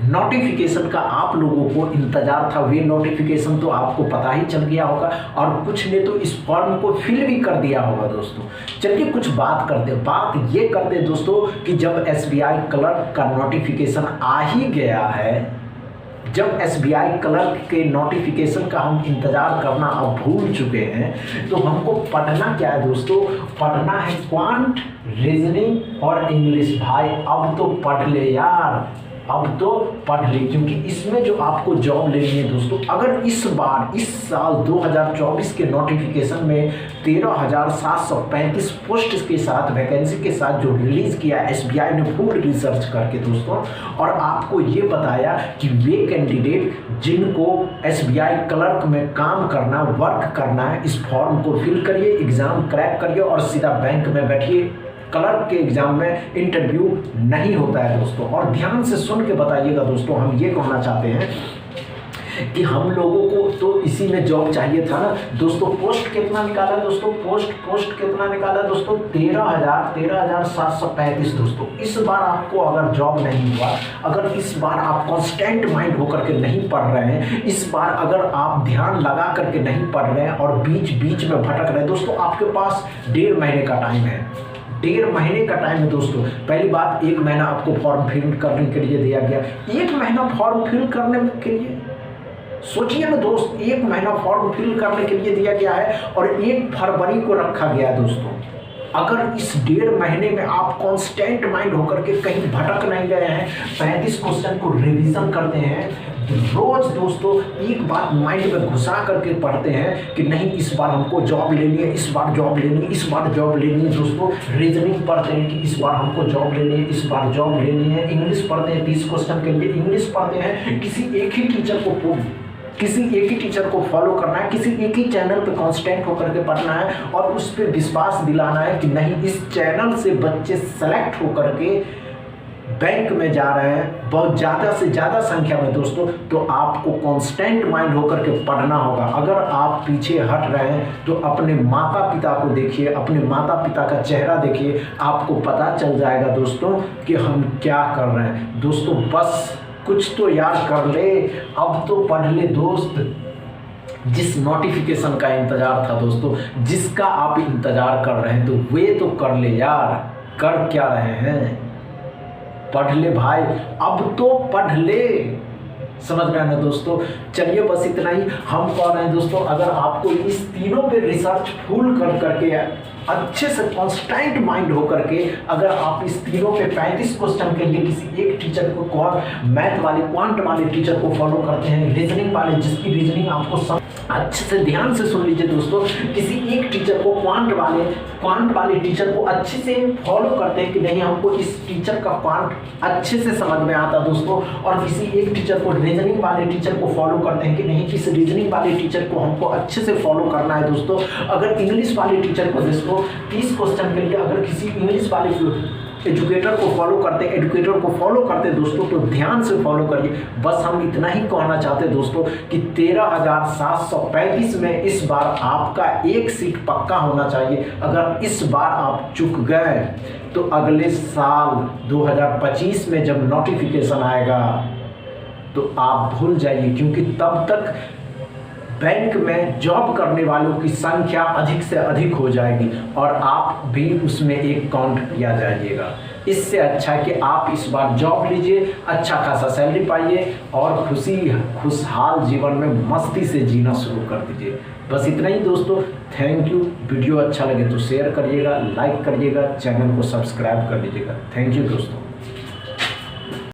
Notification का आप लोगों को इंतजार था, वे नोटिफिकेशन तो आपको पता ही चल गया होगा और कुछ ने तो इस फॉर्म को फिल भी कर दिया होगा दोस्तों। चलिए कुछ बात ये करते दोस्तों कि जब एसबीआई क्लर्क का नोटिफिकेशन आ ही गया है, जब एसबीआई क्लर्क के नोटिफिकेशन का हम इंतजार करना अब भूल चुके हैं, तो हमको पढ़ना क्या है दोस्तों? पढ़ना है क्वांट, रीजनिंग और इंग्लिश। भाई अब तो पढ़ ले यार, अब तो पढ़ ले, क्योंकि इसमें जो आपको जॉब लेनी है दोस्तों, अगर इस साल 2024 के नोटिफिकेशन में 13,735 पोस्ट के साथ, वैकेंसी के साथ जो रिलीज किया एसबीआई ने फुल रिसर्च करके दोस्तों, और आपको ये बताया कि वे कैंडिडेट जिनको एसबीआई क्लर्क में काम करना, वर्क करना है, इस फॉर्म को फिल करिए, एग्जाम क्रैक करिए और सीधा बैंक में बैठिए। क्लर्क के एग्जाम में इंटरव्यू नहीं होता है दोस्तों। और ध्यान से सुन के बताइएगा दोस्तों, हम ये कहना चाहते हैं कि हम लोगों को तो इसी में जॉब चाहिए था ना दोस्तों। पोस्ट कितना निकाला दोस्तों? पोस्ट कितना निकाला दोस्तों? 13,735 दोस्तों। इस बार आपको अगर जॉब नहीं हुआ, अगर इस बार आप कॉन्स्टेंट माइंड होकर के नहीं पढ़ रहे हैं, इस बार अगर आप ध्यान लगा करके नहीं पढ़ रहे हैं और बीच बीच में भटक रहे हैं दोस्तों, आपके पास 1.5 महीने का टाइम है। 1.5 महीने का टाइम है दोस्तों। पहली बात, 1 महीना आपको फॉर्म फिल करने के लिए दिया गया। 1 महीना फॉर्म फिल करने के लिए सोचिए ना दोस्त, 1 महीना फॉर्म फिल करने के लिए दिया गया है और 1 फरवरी को रखा गया है दोस्तों। अगर इस 1.5 महीने में आप कांस्टेंट माइंड होकर के कहीं भटक नहीं गए हैं, 35 क्वेश्चन को रिवीजन करते हैं रोज दोस्तों, एक बात माइंड में घुसा करके पढ़ते हैं कि नहीं इस बार हमको जॉब लेनी है, इस बार जॉब लेनी है, इस बार जॉब लेनी है दोस्तों। रीजनिंग पढ़ते हैं कि इस बार हमको जॉब लेनी है, इस बार जॉब लेनी है। इंग्लिश पढ़ते हैं, 30 क्वेश्चन के लिए इंग्लिश पढ़ते हैं। किसी एक ही टीचर को फॉलो करना है, किसी एक ही चैनल पे कांस्टेंट होकर के पढ़ना है और उस पर विश्वास दिलाना है कि नहीं इस चैनल से बच्चे सेलेक्ट होकर के बैंक में जा रहे हैं बहुत ज़्यादा से ज़्यादा संख्या में दोस्तों। तो आपको कांस्टेंट माइंड होकर के पढ़ना होगा। अगर आप पीछे हट रहे हैं तो अपने माता पिता को देखिए, अपने माता पिता का चेहरा देखिए, आपको पता चल जाएगा दोस्तों कि हम क्या कर रहे हैं। दोस्तों बस कुछ तो याद कर ले, अब तो पढ़ ले दोस्त। जिस नोटिफिकेशन का इंतजार था दोस्तों, जिसका आप इंतजार कर रहे हैं, तो वे तो कर ले यार। कर क्या रहे हैं? पढ़ ले भाई, अब तो पढ़ ले। समझ में आना दोस्तों। चलिए बस इतना ही हम कह रहे हैं दोस्तों, अगर आपको इस तीनों पे रिसर्च फुल कर करके अच्छे से कांस्टेंट माइंड होकर के, अगर आप इस तीनों पे 35 क्वेश्चन के लिए किसी एक टीचर को, मैथ वाले क्वांट वाले टीचर को फॉलो करते हैं, रीजनिंग वाले जिसकी रीजनिंग आपको अच्छे से ध्यान से सुन लीजिए दोस्तों, किसी एक टीचर को क्वांट वाले टीचर को अच्छे से फॉलो करते हैं कि नहीं हमको इस टीचर का क्वांट अच्छे से समझ में आता दोस्तों, और किसी एक टीचर को रीजनिंग वाले टीचर को फॉलो करते हैं कि नहीं इस रीजनिंग वाले टीचर को हमको अच्छे से फॉलो करना है दोस्तों। अगर इंग्लिश वाले टीचर को दोस्तों 30 क्वेश्चन के लिए अगर किसी इंग्लिश वाले एजुकेटर को फॉलो करते दोस्तों, तो ध्यान से फॉलो करिए। बस हम इतना ही कहना चाहते दोस्तों कि 13,735 में इस बार आपका एक सीट पक्का होना चाहिए। अगर इस बार आप चूक गए तो अगले साल 2025 में जब नोटिफिकेशन आएगा तो आप भूल जाइए, क्योंकि तब तक बैंक में जॉब करने वालों की संख्या अधिक से अधिक हो जाएगी और आप भी उसमें एक काउंट किया जाइएगा। इससे अच्छा है कि आप इस बार जॉब लीजिए, अच्छा खासा सैलरी पाइए और खुशहाल जीवन में मस्ती से जीना शुरू कर दीजिए। बस इतना ही दोस्तों। Thank you. वीडियो अच्छा लगे तो शेयर करिएगा, लाइक करिएगा, चैनल को सब्सक्राइब कर लीजिएगा। थैंक यू दोस्तों।